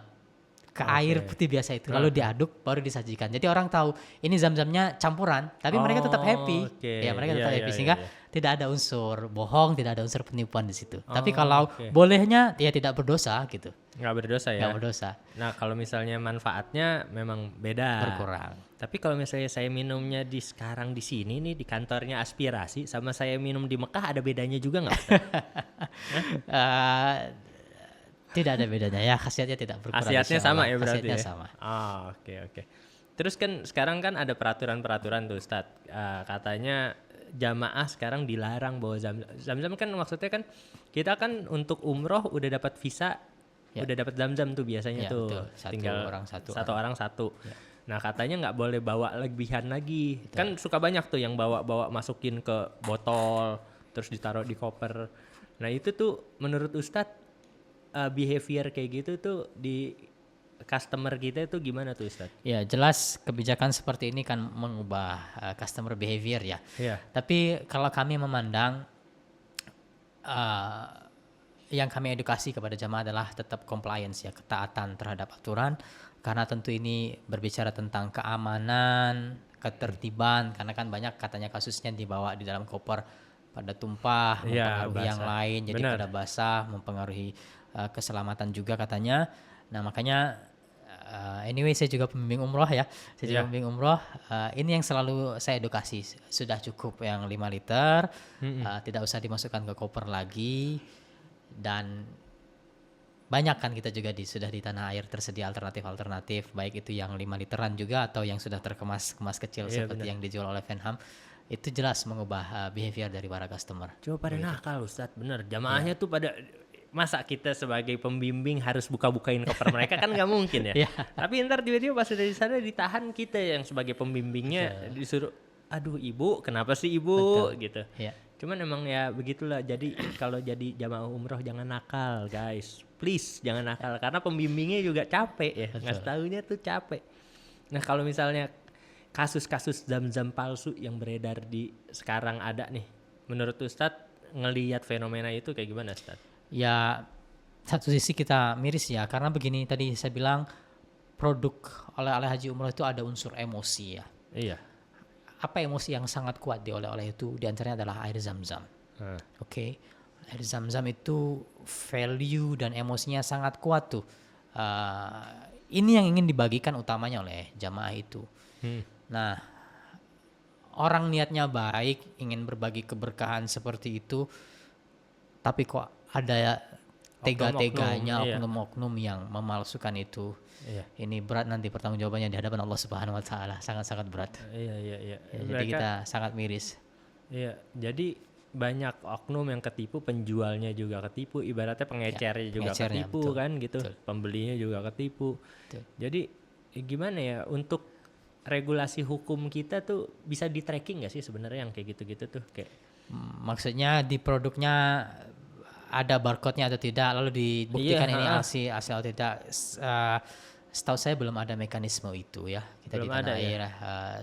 S1: ke air putih biasa itu, lalu diaduk baru disajikan. Jadi orang tahu ini Zam-Zamnya campuran, tapi mereka tetap happy. Ya, mereka tetap happy sehingga tidak ada unsur bohong, tidak ada unsur penipuan di situ. Tapi kalau bolehnya ya tidak berdosa gitu.
S2: Nggak berdosa ya?
S1: Nggak berdosa.
S2: Nah, kalau misalnya manfaatnya memang beda.
S1: Berkurang.
S2: Tapi kalau misalnya saya minumnya sekarang di sini nih, di kantornya Aspirasi, sama saya minum di Mekah ada bedanya juga nggak?
S1: Tidak ada bedanya ya, khasiatnya tidak berkurang.
S2: Khasiatnya sama ya berarti
S1: khasiatnya
S2: ya?
S1: sama.
S2: Oke. Terus kan sekarang kan ada peraturan-peraturan tuh Ustadz. Katanya jamaah sekarang dilarang bawa Zam-Zam kan, maksudnya kan kita kan untuk umroh udah dapat visa, udah dapat Zam-Zam tuh biasanya tuh.
S1: Betul.
S2: Tinggal satu orang satu.
S1: Ya.
S2: Nah, katanya nggak boleh bawa lebihan lagi. Betul. Kan suka banyak tuh yang bawa masukin ke botol terus ditaruh di koper. Nah, itu tuh menurut Ustadz behavior kayak gitu tuh di customer kita itu gimana tuh Ustadz?
S1: Ya, jelas kebijakan seperti ini kan mengubah customer behavior ya. Tapi kalau kami memandang yang kami edukasi kepada jamaah adalah tetap compliance ya, ketaatan terhadap aturan, karena tentu ini berbicara tentang keamanan ketertiban, karena kan banyak katanya kasusnya dibawa di dalam koper pada tumpah,
S2: Iya,
S1: mempengaruhi yang
S2: basah.
S1: lain, jadi
S2: Benar.
S1: pada basah, mempengaruhi keselamatan juga katanya. Nah makanya anyway saya juga pembimbing umroh ya, saya juga
S2: Iya.
S1: pembimbing umroh. Ini yang selalu saya edukasi, sudah cukup yang 5 liter, tidak usah dimasukkan ke koper lagi, dan banyak kan kita juga sudah di tanah air tersedia alternatif-alternatif, baik itu yang 5 literan juga atau yang sudah terkemas kecil
S2: Iya,
S1: seperti
S2: benar.
S1: yang dijual oleh Venham. Itu jelas mengubah behavior dari para customer.
S2: Coba pada
S1: Begitu.
S2: nakal Ustadz, bener. Jamaahnya tuh pada, masa kita sebagai pembimbing harus buka-bukain koper mereka kan nggak mungkin ya.
S1: Iya.
S2: Tapi ntar tiba-tiba pas udah di sana ditahan, kita yang sebagai pembimbingnya disuruh, aduh ibu, kenapa sih ibu gitu.
S1: Iya.
S2: Cuman emang ya begitulah. Jadi kalau jadi jamaah umroh jangan nakal guys, please jangan nakal karena pembimbingnya juga capek ya, ngasih taunya tuh capek. Nah kalau misalnya kasus-kasus zam-zam palsu yang beredar di sekarang ada nih, menurut Ustadz ngelihat fenomena itu kayak gimana Ustadz?
S1: Ya satu sisi kita miris ya, karena begini tadi saya bilang produk oleh-oleh haji umroh itu ada unsur emosi ya.
S2: Iya.
S1: Apa emosi yang sangat kuat di oleh-oleh itu? Di antaranya adalah air zam-zam. Oke. Air zam-zam itu value dan emosinya sangat kuat tuh. Ini yang ingin dibagikan utamanya oleh jamaah itu. Nah, orang niatnya baik, ingin berbagi keberkahan seperti itu, tapi kok ada tega-teganya
S2: iya.
S1: oknum-oknum yang memalsukan itu.
S2: Iya.
S1: Ini berat nanti pertanggungjawabannya di hadapan Allah Subhanahu wa taala, sangat-sangat berat.
S2: Iya.
S1: Ya, jadi kita sangat miris.
S2: Iya, jadi banyak oknum yang ketipu, penjualnya juga ketipu, ibaratnya pengecernya juga
S1: pengecernya,
S2: ketipu
S1: betul,
S2: kan gitu,
S1: betul.
S2: pembelinya juga ketipu.
S1: Betul.
S2: Jadi gimana ya, untuk regulasi hukum kita tuh bisa di tracking nggak sih sebenarnya yang kayak gitu-gitu tuh kayak?
S1: Maksudnya di produknya ada barcode-nya atau tidak, lalu dibuktikan
S2: Iya,
S1: ini asli atau tidak. Setahu saya belum ada mekanisme itu ya, kita
S2: Belum
S1: di tanah
S2: ada ya?
S1: air.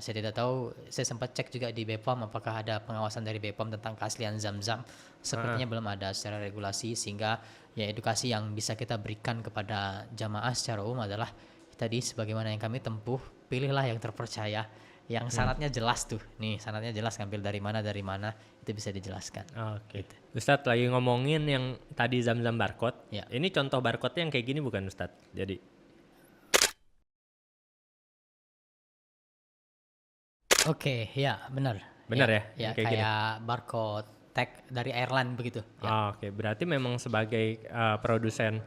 S1: Saya tidak tahu, saya sempat cek juga di BPOM apakah ada pengawasan dari BPOM tentang keaslian zam-zam. Sepertinya belum ada secara regulasi, sehingga ya edukasi yang bisa kita berikan kepada jamaah secara umum adalah tadi sebagaimana yang kami tempuh, pilihlah yang terpercaya, yang sanadnya jelas tuh. Nih sanadnya jelas, ngambil dari mana itu bisa dijelaskan.
S2: Oke. Ustadz lagi ngomongin yang tadi zam-zam barcode.
S1: Ya.
S2: Ini contoh barcode-nya yang kayak gini bukan Ustadz? Jadi
S1: Oke, ya benar.
S2: Benar ya?
S1: Ya
S2: Kayak gini?
S1: kayak barcode tag dari airline begitu. Ya.
S2: Oke, berarti memang sebagai produsen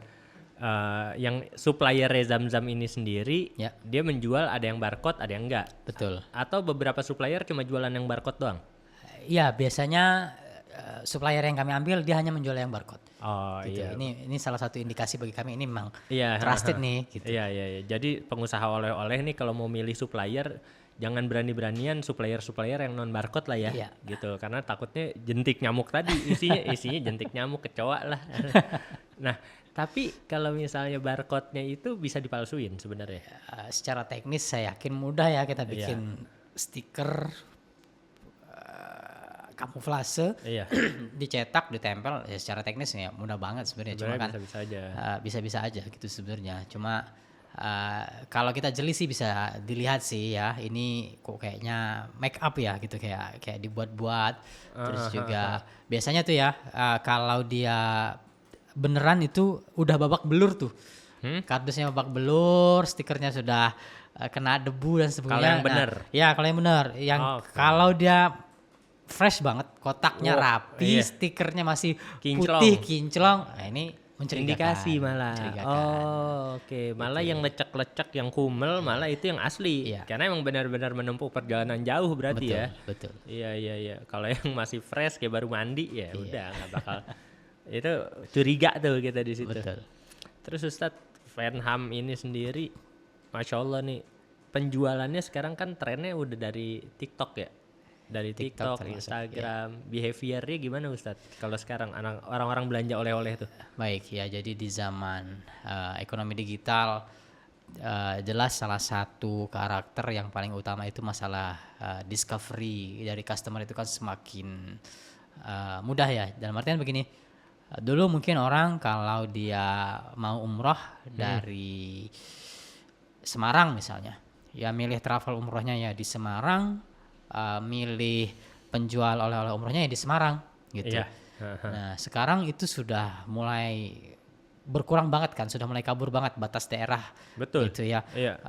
S2: yang supplier zam-zam ini sendiri,
S1: Ya.
S2: dia menjual ada yang barcode, ada yang enggak.
S1: Betul.
S2: Atau beberapa supplier cuma jualan yang barcode doang?
S1: Iya, biasanya supplier yang kami ambil dia hanya menjual yang barcode.
S2: Oh
S1: Gitu.
S2: iya.
S1: Ini salah satu indikasi bagi kami, ini memang
S2: Iya,
S1: trusted nih gitu.
S2: Iya. Jadi pengusaha oleh-oleh nih kalau mau milih supplier, jangan berani-beranian supplier yang non barcode lah ya,
S1: Iya.
S2: gitu. Karena takutnya jentik nyamuk tadi, isinya jentik nyamuk, kecoa lah. Nah, tapi kalau misalnya barcode-nya itu bisa dipalsuin sebenarnya.
S1: Secara teknis saya yakin mudah ya kita bikin stiker kamuflase,
S2: Iya.
S1: dicetak, ditempel, ya secara teknis ya mudah banget sebenarnya. Cuma kan
S2: Bisa-bisa aja.
S1: bisa-bisa aja gitu sebenarnya. Cuma kalau kita jeli sih bisa dilihat sih ya, ini kok kayaknya make up ya gitu, kayak dibuat-buat. Terus juga biasanya tuh ya kalau dia beneran itu udah babak belur tuh. Kardusnya babak belur, stikernya sudah kena debu dan sebagainya.
S2: Kalau yang bener.
S1: Ya, kalau yang bener. Yang kalau dia fresh banget, kotaknya rapi, stikernya masih
S2: Kinclong.
S1: putih kinclong. Nah, ini mencurigakan.
S2: Indikasi malah.
S1: Mencurigakan.
S2: Oke. Malah yang lecek-lecek, yang kumel, malah itu yang asli.
S1: Iya.
S2: Karena emang benar-benar menempuh perjalanan jauh berarti ya.
S1: Betul.
S2: Iya. Kalau yang masih fresh kayak baru mandi ya udah nggak bakal. Itu curiga tuh kita di situ.
S1: Betul.
S2: Terus Ustadz, Venham ini sendiri, Masya Allah nih, penjualannya sekarang kan trennya udah dari TikTok ya? Dari TikTok,
S1: termasuk,
S2: Instagram, behaviornya gimana Ustadz? Kalau sekarang orang-orang belanja oleh-oleh tuh?
S1: Baik ya, jadi di zaman ekonomi digital jelas salah satu karakter yang paling utama itu masalah discovery dari customer itu kan semakin mudah ya. Dalam artian begini, dulu mungkin orang kalau dia mau umroh dari Semarang misalnya, ya milih travel umrohnya ya di Semarang, milih penjual oleh-oleh umrohnya ya di Semarang gitu.
S2: Iya.
S1: Nah, sekarang itu sudah mulai berkurang banget kan, sudah mulai kabur banget batas daerah
S2: Betul.
S1: gitu ya.
S2: Iya.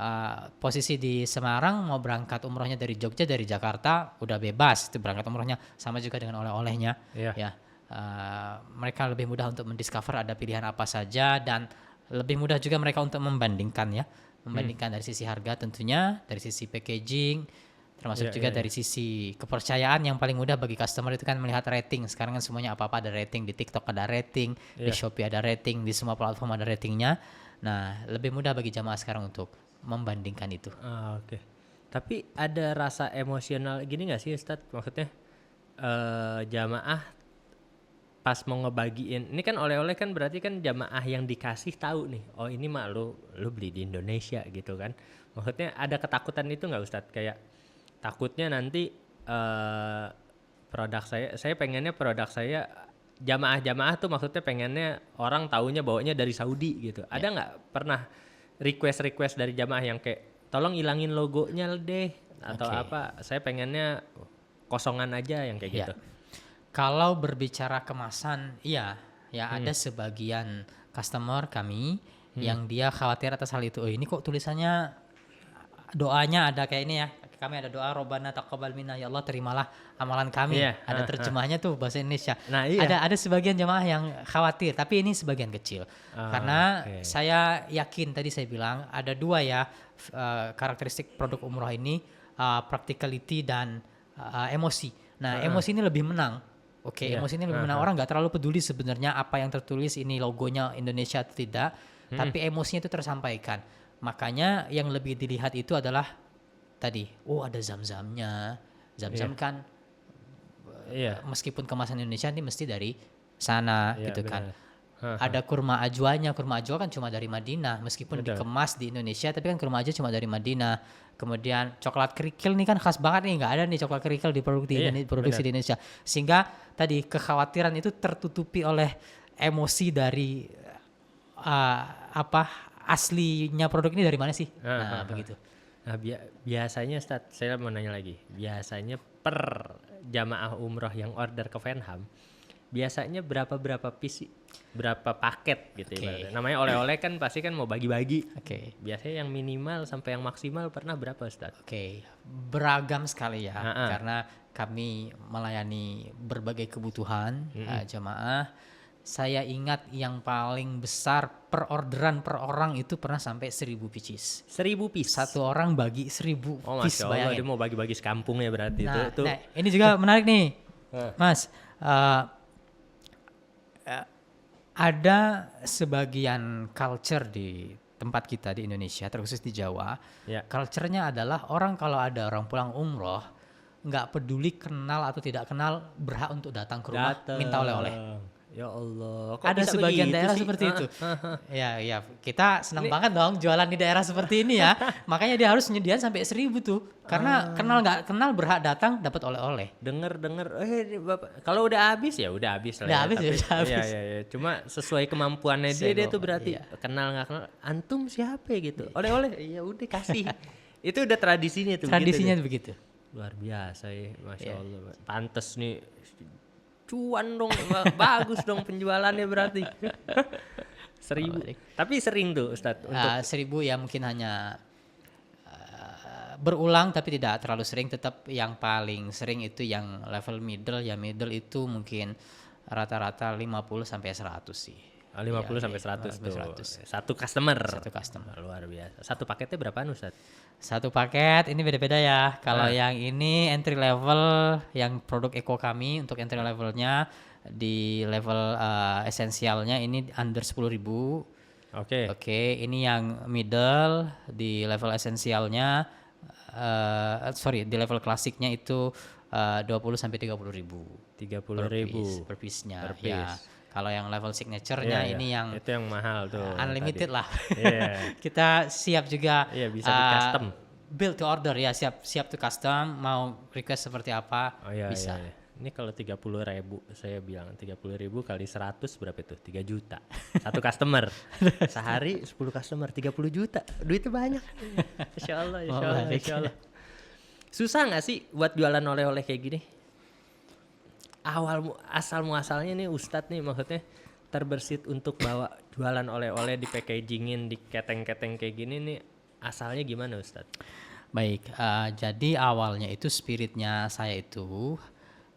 S1: Posisi di Semarang mau berangkat umrohnya dari Jogja, dari Jakarta udah bebas itu berangkat umrohnya, sama juga dengan oleh-olehnya.
S2: Iya.
S1: Ya, mereka lebih mudah untuk mendiscover ada pilihan apa saja, dan lebih mudah juga mereka untuk membandingkan ya, membandingkan dari sisi harga tentunya, dari sisi packaging, termasuk
S2: Iya,
S1: juga
S2: iya,
S1: dari sisi kepercayaan. Yang paling mudah bagi customer itu kan melihat rating. Sekarang kan semuanya apa-apa ada rating, di TikTok ada rating, di
S2: Iya.
S1: Shopee ada rating, di semua platform ada ratingnya. Nah, lebih mudah bagi jamaah sekarang untuk membandingkan itu.
S2: Oke. Tapi ada rasa emosional gini nggak sih Ustadz? Maksudnya jamaah pas mau ngebagiin, ini kan oleh-oleh kan berarti kan jamaah yang dikasih tahu nih, oh ini mah lu beli di Indonesia gitu kan. Maksudnya ada ketakutan itu nggak Ustadz? Kayak takutnya nanti produk saya pengennya produk saya, jamaah tuh maksudnya pengennya orang taunya bawanya dari Saudi gitu. Ada nggak pernah request dari jamaah yang kayak tolong ilangin logonya deh atau apa, saya pengennya kosongan aja yang kayak gitu.
S1: Kalau berbicara kemasan, iya, ya ada sebagian customer kami yang dia khawatir atas hal itu. Oh, ini kok tulisannya doanya ada kayak ini ya. Kami ada doa Robbana taqabbal minna, ya Allah terimalah amalan kami. Ada terjemahnya tuh bahasa Indonesia.
S2: Nah, iya.
S1: Ada sebagian jamaah yang khawatir, tapi ini sebagian kecil. Karena saya yakin tadi saya bilang ada dua ya karakteristik produk umroh ini, practicality dan emosi. Nah, emosi ini lebih menang. Emosi ini lebih menang. Orang nggak terlalu peduli sebenarnya apa yang tertulis ini logonya Indonesia atau tidak, tapi emosinya itu tersampaikan. Makanya yang lebih dilihat itu adalah tadi, ada zam-zamnya. Zam-zam kan meskipun kemasan Indonesia ini mesti dari sana gitu kan. Ada kurma ajwanya, kurma ajwa kan cuma dari Madinah, meskipun dikemas di Indonesia tapi kan kurma ajwa cuma dari Madinah. Kemudian coklat kerikil nih kan khas banget nih, nggak ada nih coklat kerikil diproduksi di Indonesia. Sehingga tadi kekhawatiran itu tertutupi oleh emosi dari aslinya produk ini dari mana sih? Begitu.
S2: Nah, biasanya Ustadz, saya mau nanya lagi. Biasanya per jamaah umroh yang order ke Venham, biasanya berapa piece sih? Berapa paket gitu ibaratnya. Namanya oleh-oleh kan pasti kan mau bagi-bagi. Biasanya yang minimal sampai yang maksimal pernah berapa Ustadz?
S1: Beragam sekali ya. Karena kami melayani berbagai kebutuhan jamaah. Saya ingat yang paling besar per orderan per orang itu pernah sampai 1.000 pieces.
S2: 1.000 piece?
S1: Satu orang bagi 1.000 piece,
S2: Masya Allah, dia mau bagi-bagi sekampung ya berarti.
S1: Nah, ini juga menarik nih, Mas. Ada sebagian culture di tempat kita di Indonesia, terkhusus di Jawa. Culture-nya adalah orang kalau ada orang pulang umroh, nggak peduli kenal atau tidak kenal, berhak untuk datang ke rumah minta oleh-oleh.
S2: Ya Allah, kok
S1: ada
S2: bisa
S1: sebagian daerah
S2: sih?
S1: seperti itu. Ya, kita senang banget dong jualan di daerah seperti ini ya. Makanya dia harus nyediain sampai 1.000 tuh. Karena kenal nggak kenal berhak datang dapat oleh-oleh.
S2: Dengar, Bapak, kalau udah habis ya udah habis lah.
S1: Udah habis ya, udah habis.
S2: Iya. Cuma sesuai kemampuannya dia tuh berarti kenal nggak kenal. Antum siapa gitu? Oleh-oleh, ya udah kasih. Itu udah tradisinya tuh.
S1: Tradisinya begitu.
S2: Luar biasa ya, Masya Allah. Pantes nih. Cuan dong, bagus dong penjualannya berarti. 1.000. Tapi sering tuh Ustadz untuk
S1: 1.000 ya mungkin hanya berulang tapi tidak terlalu sering. Tetap yang paling sering itu yang level middle. Ya middle itu mungkin rata-rata 50 sampai 100 sih.
S2: 50 sampai 100 tuh. Satu customer. Luar biasa. Satu paketnya berapaan Ustadz?
S1: Satu paket ini beda-beda ya. Kalau yang ini entry level, yang produk eco kami untuk entry levelnya, di level esensialnya ini under 10.000. Oke, ini yang middle di level esensialnya, di level klasiknya itu 20 sampai 30.000.
S2: 30.000
S1: per piece-nya. Ya. Kalau yang level signature-nya ini yang
S2: itu yang mahal tuh.
S1: Unlimited lah. Kita siap juga
S2: bisa di custom.
S1: Build to order ya, siap to custom, mau request seperti apa bisa.
S2: Ini kalau 30.000 saya bilang 30.000 kali 100 berapa itu? 3 juta. Satu customer. Sehari 10 customer 30 juta. Duitnya banyak. Insya Allah, insya Allah, insya Allah. Susah nggak sih buat jualan oleh-oleh kayak gini? Asal muasalnya nih Ustadz nih maksudnya terbersit untuk bawa jualan oleh-oleh di packagingin di keteng-keteng kayak gini nih asalnya gimana Ustadz?
S1: Baik, jadi awalnya itu spiritnya saya itu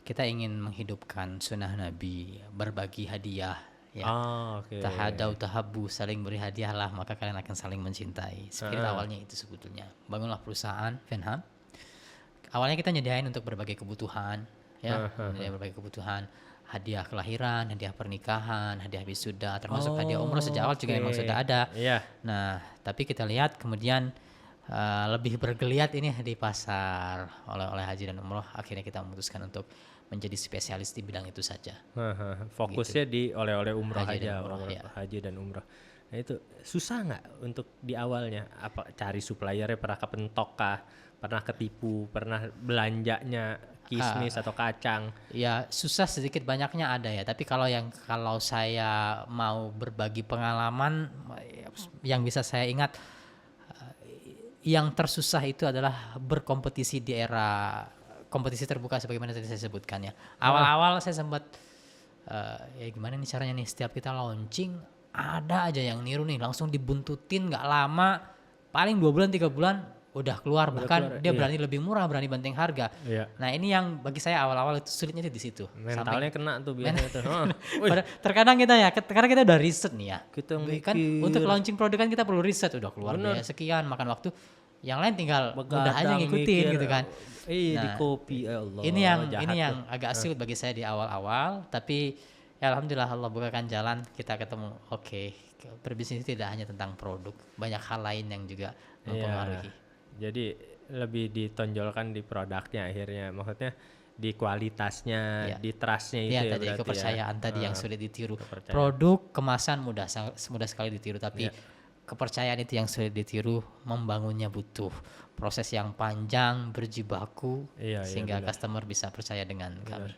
S1: kita ingin menghidupkan sunnah Nabi, berbagi hadiah ya.
S2: Oke.
S1: Tahadau tahabu, saling beri hadiah lah maka kalian akan saling mencintai. Spirit awalnya itu sebetulnya. Bangunlah perusahaan Venham. Awalnya kita nyediain untuk berbagai kebutuhan ya, nyediain berbagai kebutuhan, hadiah kelahiran, hadiah pernikahan, hadiah wisuda, termasuk hadiah umroh sejak awal juga memang sudah ada.
S2: Iya.
S1: Nah, tapi kita lihat kemudian lebih bergeliat ini di pasar oleh-oleh haji dan umroh. Akhirnya kita memutuskan untuk menjadi spesialis di bidang itu saja.
S2: Fokusnya di oleh-oleh umroh
S1: Haji
S2: aja,
S1: dan umroh, ya.
S2: haji dan umroh. Nah itu susah nggak untuk di awalnya? Apa cari suppliernya pernah kepentok kah? Pernah ketipu? Pernah belanjanya kismis atau kacang?
S1: Ya susah sedikit banyaknya ada ya. Tapi kalau saya mau berbagi pengalaman yang bisa saya ingat, yang tersusah itu adalah berkompetisi di era kompetisi terbuka sebagaimana tadi saya sebutkan ya. Awal-awal saya sempat ya gimana nih caranya nih, setiap kita launching ada aja yang niru nih, langsung dibuntutin nggak lama, paling 2 bulan 3 bulan udah keluar, bahkan dia berani lebih murah, berani banting harga. Nah ini yang bagi saya awal-awal itu sulitnya di situ.
S2: Mentalnya kena tuh biasanya tuh.
S1: Terkadang kita ya, karena kita udah riset nih ya.
S2: Kita
S1: Kan untuk launching produk kan kita perlu riset, udah keluar biaya sekian, makan waktu. Yang lain tinggal udah aja ngikutin gitu kan.
S2: Di copy Allah.
S1: Ini yang agak sulit bagi saya di awal-awal, tapi ya alhamdulillah Allah bukakan jalan, kita ketemu. Oke, berbisnis tidak hanya tentang produk, banyak hal lain yang juga mempengaruhi.
S2: Jadi lebih ditonjolkan di produknya akhirnya, maksudnya di kualitasnya, di trustnya itu ya
S1: tadi
S2: berarti
S1: kepercayaan tadi yang sulit ditiru. Produk kemasan mudah sekali ditiru, tapi kepercayaan itu yang sulit ditiru. Membangunnya butuh proses yang panjang, berjibaku, sehingga customer bisa percaya dengan kami.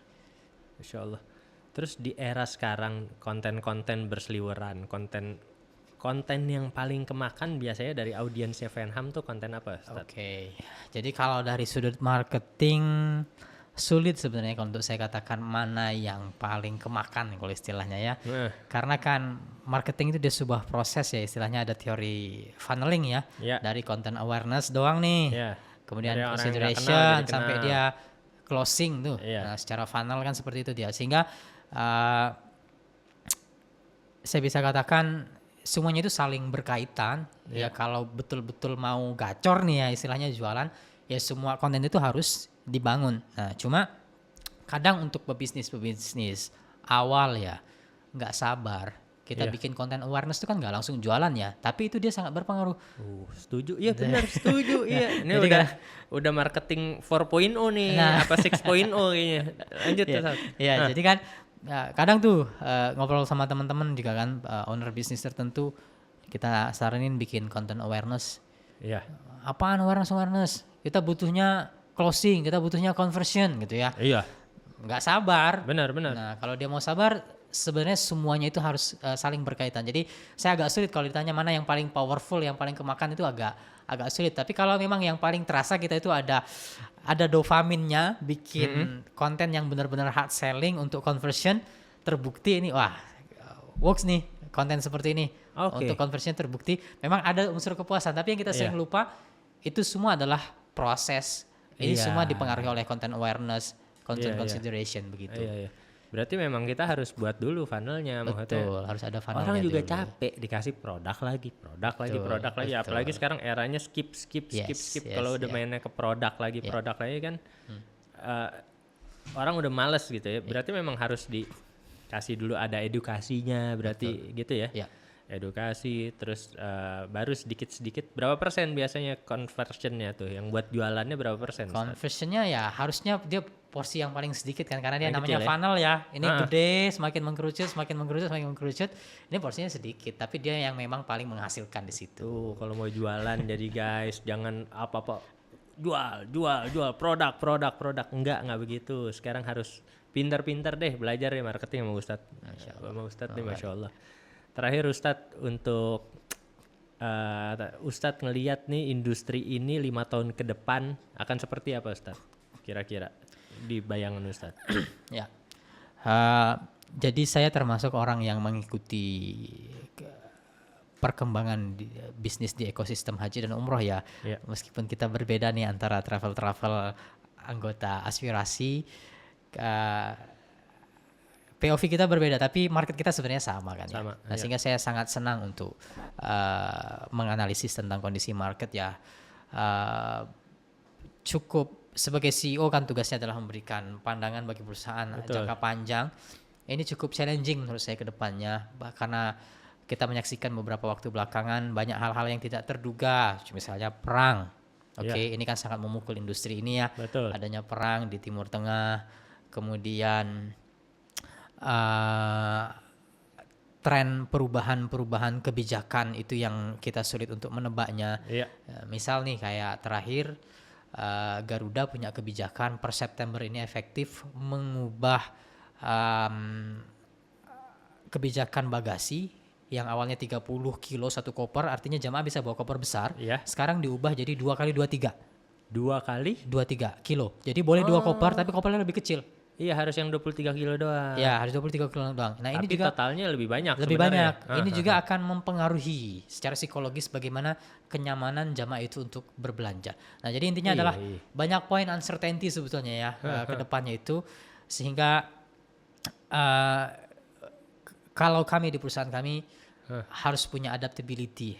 S2: Insya Allah. Terus di era sekarang konten-konten berseliweran, konten yang paling kemakan biasanya dari audiensnya Venham tuh konten apa?
S1: Oke, jadi kalau dari sudut marketing sulit sebenarnya untuk saya katakan mana yang paling kemakan kalau istilahnya ya. Karena kan marketing itu dia sebuah proses ya, istilahnya ada teori funneling ya. Dari content awareness doang nih. Kemudian dari consideration sampai dia closing tuh. Nah, secara funnel kan seperti itu dia. Sehingga saya bisa katakan semuanya itu saling berkaitan. Ya kalau betul-betul mau gacor nih ya istilahnya jualan, ya semua konten itu harus dibangun. Nah, cuma kadang untuk pebisnis awal ya nggak sabar. Kita bikin konten awareness itu kan nggak langsung jualan ya, tapi itu dia sangat berpengaruh.
S2: Setuju, iya benar, setuju, iya. Ini udah marketing 4.0 nih, apa 6.0 kayaknya. Lanjut tuh.
S1: Jadi kan kadang tuh ngobrol sama teman-teman juga kan owner bisnis tertentu, kita saranin bikin konten awareness. Apaan awareness? Kita butuhnya closing, kita butuhnya conversion gitu ya. Nggak sabar.
S2: Benar.
S1: Nah kalau dia mau sabar, sebenarnya semuanya itu harus saling berkaitan. Jadi saya agak sulit kalau ditanya mana yang paling powerful, yang paling kemakan itu agak sulit. Tapi kalau memang yang paling terasa kita itu ada dopaminnya, bikin konten yang benar-benar hard selling untuk conversion, terbukti ini wah works nih konten seperti ini. Untuk conversion terbukti memang ada unsur kepuasan. Tapi yang kita sering lupa itu semua adalah proses. Ini semua dipengaruhi oleh content awareness, content consideration begitu.
S2: Berarti memang kita harus buat dulu funnelnya.
S1: Betul, harus ada funnelnya.
S2: Orang juga capek dikasih produk lagi. Apalagi sekarang eranya skip. Kalau udah mainnya ke produk lagi kan orang udah males gitu ya. Berarti memang harus dikasih dulu ada edukasinya berarti gitu ya. Edukasi terus baru sedikit berapa persen biasanya conversionnya tuh yang buat jualannya berapa persen?
S1: Conversionnya ya harusnya dia porsi yang paling sedikit kan karena dia namanya funnel ya. Ini gede, semakin mengkerucut. Ini porsinya sedikit, tapi dia yang memang paling menghasilkan di situ.
S2: Kalau mau jualan jadi guys jangan apa-apa jual produk. Enggak begitu. Sekarang harus pintar-pintar deh belajar ya marketing sama Ustadz. Sama Ustadz nih Masya Allah. Terakhir Ustadz, untuk Ustadz ngelihat nih industri ini 5 tahun ke depan akan seperti apa Ustadz? Kira-kira di bayangan Ustadz.
S1: Ya. Jadi saya termasuk orang yang mengikuti perkembangan bisnis di ekosistem haji dan umroh ya. Meskipun kita berbeda nih antara travel anggota aspirasi, POV kita berbeda, tapi market kita sebenarnya sama kan.
S2: Sama,
S1: ya. Nah, sehingga saya sangat senang untuk menganalisis tentang kondisi market ya. Cukup sebagai CEO kan tugasnya adalah memberikan pandangan bagi perusahaan jangka panjang. Ini cukup challenging menurut saya ke depannya, karena kita menyaksikan beberapa waktu belakangan banyak hal-hal yang tidak terduga, misalnya perang. Ini kan sangat memukul industri ini ya.
S2: Betul.
S1: Adanya perang di Timur Tengah, kemudian tren perubahan kebijakan itu yang kita sulit untuk menebaknya. Misal nih kayak terakhir Garuda punya kebijakan per September ini efektif mengubah kebijakan bagasi yang awalnya 30 kilo satu koper, artinya jamaah bisa bawa koper besar. Sekarang diubah jadi 2 kali 23. 23 kilo. Jadi boleh 2 koper tapi kopernya lebih kecil.
S2: Iya, harus yang 23 kilo doang.
S1: Ya, harus 23 kilo doang. Nah,
S2: tapi
S1: ini juga
S2: totalnya lebih banyak.
S1: Ini juga akan mempengaruhi secara psikologis bagaimana kenyamanan jamaah itu untuk berbelanja. Nah, jadi intinya adalah banyak poin uncertainty sebetulnya ya ke depannya itu, sehingga kalau kami di perusahaan kami harus punya adaptability,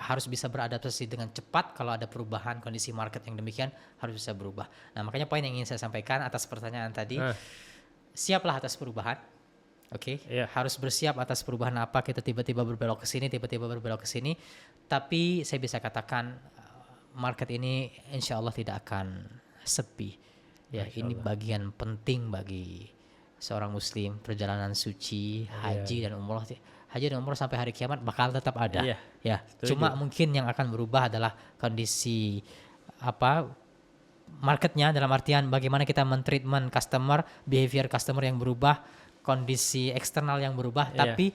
S1: harus bisa beradaptasi dengan cepat. Kalau ada perubahan kondisi market yang demikian harus bisa berubah. Nah, makanya poin yang ingin saya sampaikan atas pertanyaan tadi, siaplah atas perubahan. Harus bersiap atas perubahan apa, kita tiba-tiba berbelok ke sini, tiba-tiba berbelok ke sini. Tapi saya bisa katakan market ini insya Allah tidak akan sepi. Ya, ini bagian penting bagi seorang muslim, perjalanan suci, haji dan umroh. Haji dan umroh sampai hari kiamat bakal tetap ada. Cuma mungkin yang akan berubah adalah kondisi marketnya, dalam artian bagaimana kita men-treatment customer, behavior customer yang berubah, kondisi eksternal yang berubah, tapi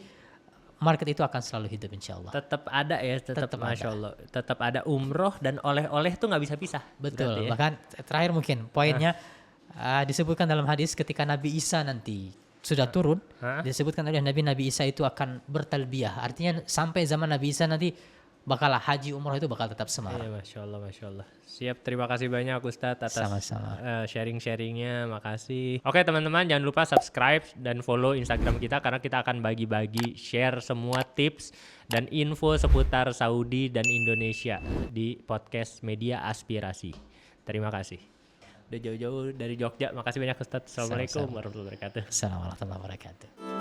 S1: market itu akan selalu hidup insya Allah.
S2: Tetap ada ya, tetap Masya Allah. Tetap ada umroh dan oleh-oleh tuh nggak bisa pisah.
S1: Betul, bahkan terakhir mungkin poinnya disebutkan dalam hadis ketika Nabi Isa nanti sudah turun, disebutkan oleh Nabi Isa itu akan bertalbiyah. Artinya sampai zaman Nabi Isa nanti bakalah haji umroh itu bakal tetap semarak.
S2: Masya Allah. Siap, terima kasih banyak Ustadz atas sharing-sharingnya, makasih. Oke teman-teman, jangan lupa subscribe dan follow Instagram kita, karena kita akan bagi-bagi share semua tips dan info seputar Saudi dan Indonesia di podcast Media Aspirasi. Terima kasih. Udah jauh-jauh dari Jogja, makasih banyak Ustadz. Assalamualaikum warahmatullahi wabarakatuh.
S1: Assalamualaikum warahmatullahi wabarakatuh.